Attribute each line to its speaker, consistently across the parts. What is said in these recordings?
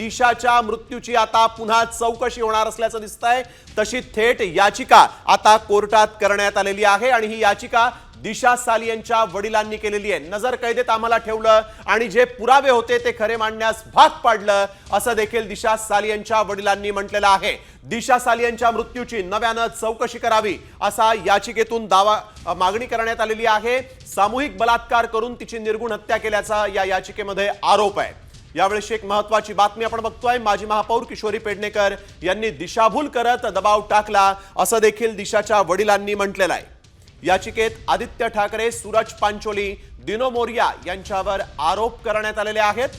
Speaker 1: दिशाच्या मृत्यूची आता पुन्हा चौकशी होणार असल्याचं दिसतंय। तशी थेट याचिका आता कोर्टात करण्यात आलेली आहे आणि ही याचिका दिशा सालियनच्या वडिलांनी केलेली आहे। नजर कैदेत आम्हाला ठेवलं आणि जे पुरावे होते ते खरे मांडण्यास भाग पाडलं असं देखील दिशा सालियनच्या वडिलांनी म्हटलेलं आहे। दिशा सालियनच्या मृत्यूची नव्यानं चौकशी करावी असा याचिकेतून मागणी करण्यात आलेली आहे। सामूहिक बलात्कार करून तिची निर्गुण हत्या केल्याचा या याचिकेमध्ये आरोप आहे। यावेळी एक महत्त्वाची बातमी आपण बघतोय। माजी महापौर किशोरी पेडणेकर यांनी दिशाभूल करत दबाव टाकला असं देखील दिशाच्या वडिलांनी म्हटलेलं आहे। याचिकेत आदित्य ठाकरे, सूरज पांचोली, दिनो मोरिया यांच्यावर आरोप करण्यात आलेले आहेत।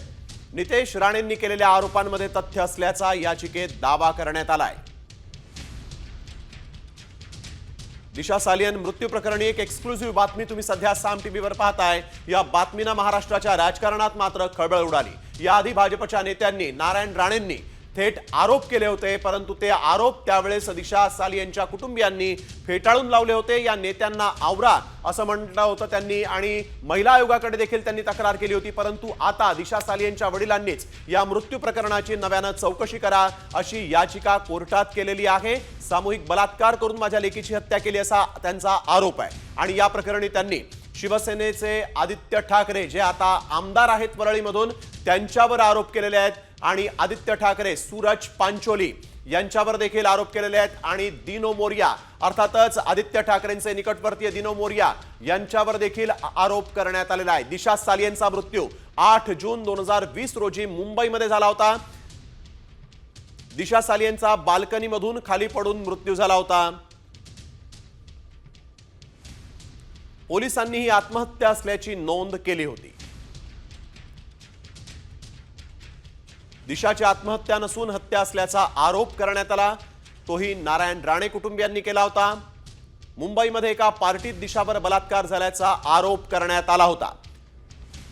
Speaker 1: नितेश राणेंनी केलेल्या आरोपांमध्ये तथ्य असल्याचा याचिकेत दावा करण्यात आलाय। दिशा सालियन मृत्यू प्रकरणी एक एक्सक्लुझिव्ह बातमी तुम्ही सध्या साम टीव्हीवर पाहताय। या बातमीने महाराष्ट्राच्या राजकारणात मात्र खळबळ उडाली। याआधी भाजपच्या नेत्यांनी नारायण राणेंनी थेट आरोप केले होते, परंतु ते आरोप त्यावेळेस दिशा सालियनच्या कुटुंबियांनी फेटाळून लावले होते। या नेत्यांना आवरा असं म्हटलं होतं त्यांनी आणि महिला आयोगाकडे देखील त्यांनी तक्रार केली होती, परंतु आता दिशा सालियनच्या वडिलांनीच या मृत्यू प्रकरणाची नव्यानं चौकशी करा अशी याचिका कोर्टात केलेली आहे। सामूहिक बलात्कार करून माझ्या लेकीची हत्या केली असा त्यांचा आरोप आहे आणि या प्रकरणी त्यांनी शिवसेनेचे आदित्य ठाकरे जे आता आमदार आहेत वरळीमधून त्यांच्यावर आरोप केलेले आहेत आणि आदित्य ठाकरे, सूरज पांचोली यांच्यावर देखील आरोप केलेले आहेत आणि दिनो मोरिया अर्थातच आदित्य ठाकरेंचे निकटवर्तीय दिनो मोरिया यांच्यावर देखील आरोप करण्यात आलेला आहे। दिशा सालियनचा मृत्यू 8 जून 2020 रोजी मुंबईमध्ये झाला होता। दिशा सालियनचा बाल्कनीमधून खाली पडून मृत्यू झाला होता। पोलिसांनी ही आत्महत्या असल्याची नोंद केली होती। दिशाची आत्महत्या नसून हत्या असल्याचा आरोप करण्यात आला, तोही नारायण राणे कुटुंबियांनी केला होता। मुंबईमध्ये एका पार्टीत दिशावर बलात्कार झाल्याचा आरोप करण्यात आला होता।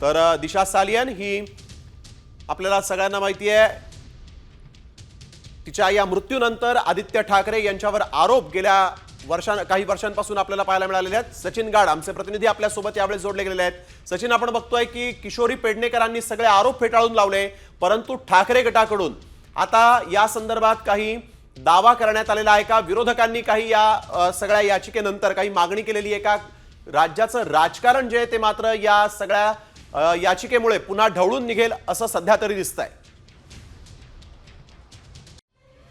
Speaker 1: तर दिशा सालियन ही आपल्याला सगळ्यांना माहिती आहे, तिच्या या मृत्यूनंतर आदित्य ठाकरे यांच्यावर आरोप गेल्या काही वर्षांपासून आपल्याला पाहायला मिळालेले आहेत। सचिन गाड आमचे प्रतिनिधी आपल्या सोबत यावेळेस जोडले गेलेले आहेत। सचिन, आपण बघतोय की किशोरी पेडणेकरांनी सगळे आरोप फेटाळून लावले, परंतु ठाकरे गटाकडून आता या संदर्भात काही दावा करण्यात आलेला आहे का? विरोधकांनी काही या सगळ्या याचिकेनंतर काही मागणी केलेली आहे का? राज्याचं राजकारण जे आहे ते मात्र या सगळ्या याचिकेमुळे पुन्हा ढवळून निघेल असं सध्या तरी दिसतंय।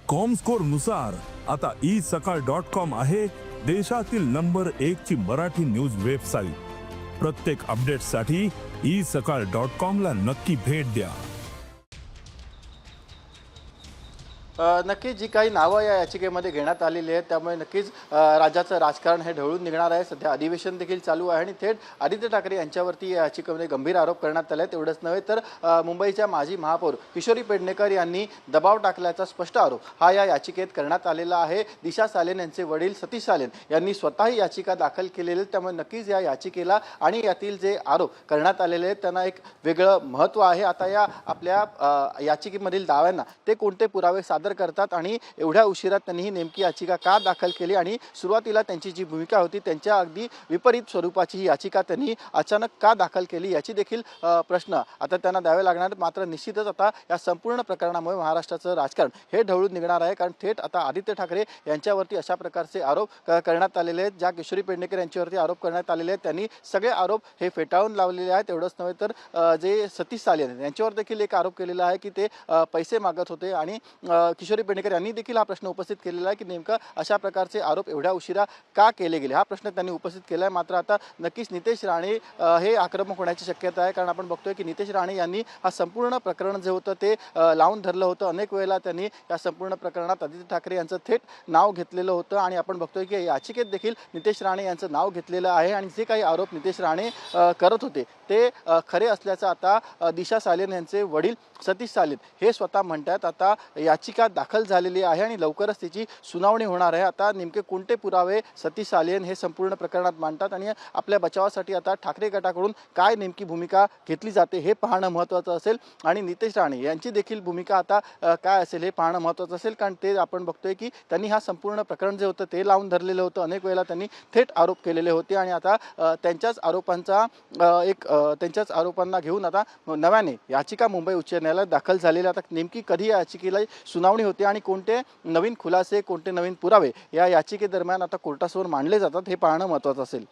Speaker 2: कॉमस्कोर नुसार आता isakal.com आहे देशातील नंबर 1 ची मराठी न्यूज वेबसाईट। प्रत्येक अपडेटसाठी isakal.com ला नक्की भेट द्या।
Speaker 3: नक्कीच जी काही नावं या याचिकेमध्ये घेण्यात आलेली आहेत त्यामुळे नक्कीच राज्याचं राजकारण हे ढवळून निघणार आहे। सध्या अधिवेशन देखील चालू आहे आणि थेट आदित्य ठाकरे यांच्यावरती या याचिकेमध्ये गंभीर आरोप करण्यात आले आहेत। एवढंच नव्हे तर मुंबईच्या माजी महापौर किशोरी पेडणेकर यांनी दबाव टाकल्याचा स्पष्ट आरोप हा या याचिकेत करण्यात आलेला आहे। दिशा सालियन यांचे वडील सतीश सालियन यांनी स्वतःही याचिका दाखल केलेली आहे, त्यामुळे नक्कीच या याचिकेला आणि यातील जे आरोप करण्यात आलेले आहेत त्यांना एक वेगळं महत्त्व आहे। आता या आपल्या याचिकेमधील दाव्यांना ते कोणते पुरावे सादर करतात आणि एवढ्या उशिरात त्यांनी ही नेमकी याचिका का दाखल केली आणि सुरुवातीला त्यांची जी भूमिका होती त्यांच्या अगदी विपरीत स्वरूपाची ही याचिका त्यांनी अचानक का दाखल केली याची देखील प्रश्न आता त्यांना द्यावे लागणार। मात्र निश्चितच आता या संपूर्ण प्रकरणामुळे महाराष्ट्राचं राजकारण हे ढवळून निघणार आहे, कारण थेट आता आदित्य ठाकरे यांच्यावरती अशा प्रकारचे आरोप करण्यात आलेले आहेत। ज्या किशोरी पेडणेकर यांच्यावरती आरोप करण्यात आलेले आहेत त्यांनी सगळे आरोप हे फेटाळून लावलेले आहेत। एवढंच नव्हे तर जे सतीश सालियन यांच्यावर देखील एक आरोप केलेला आहे की ते पैसे मागत होते आणि किशोरी पेडणेकर यांनी देखील हा प्रश्न उपस्थित केलेला आहे की नेमका अशा प्रकारचे आरोप एवढ्या उशिरा का केले गेले, हा प्रश्न त्यांनी उपस्थित केला आहे। मात्र आता नक्कीच नितेश राणे हे आक्रमक होण्याची शक्यता आहे, कारण आपण बघतोय की नितेश राणे यांनी हा संपूर्ण प्रकरण जे होतं ते लावून धरलं होतं। अनेक वेळेला त्यांनी या संपूर्ण प्रकरणात आदित्य ठाकरे यांचं थेट नाव घेतलेलं होतं आणि आपण बघतोय की याचिकेत देखील नितेश राणे यांचं नाव घेतलेलं आहे आणि जे काही आरोप नितेश राणे करत होते ते खरे असल्याचं आता दिशा सालियन यांचे वडील सतीश सालियन हे स्वतः म्हणतात। आता याचिका याचिका दाखल झालेली आहे आणि लवकरच तिची सुनावणी होणार आहे. आता नेमके कोणते पुरावे सतीश सालियन हे संपूर्ण प्रकरणात मांडतात आणि आपल्या बचावासाठी आता ठाकरे गटाकडून काय नेमकी भूमिका घेतली जाते हे पाहणं महत्त्वाचं असेल आणि नितेश राणे यांची देखील भूमिका आता काय असेल हे पाहणं महत्त्वाचं असेल. कारण ते आपण बघतोय की त्यांनी हा संपूर्ण प्रकरण जे होतं ते लावून धरलेलं होतं. अनेक वेळेला त्यांनी थेट आरोप केलेले होते आणि आता त्यांच्याच आरोपांना घेऊन आता नव्याने याचिका मुंबई उच्च न्यायालयात दाखल झालेली. आता नेमकी कधी या याचिकेला सुनावणी होते आणि कोणते नवीन खुलासे कोणते नवीन पुरावे या याचिकेदरम्यान आता कोर्टासमोर मांडले जातात हे पाहणं महत्त्वाचं असेल.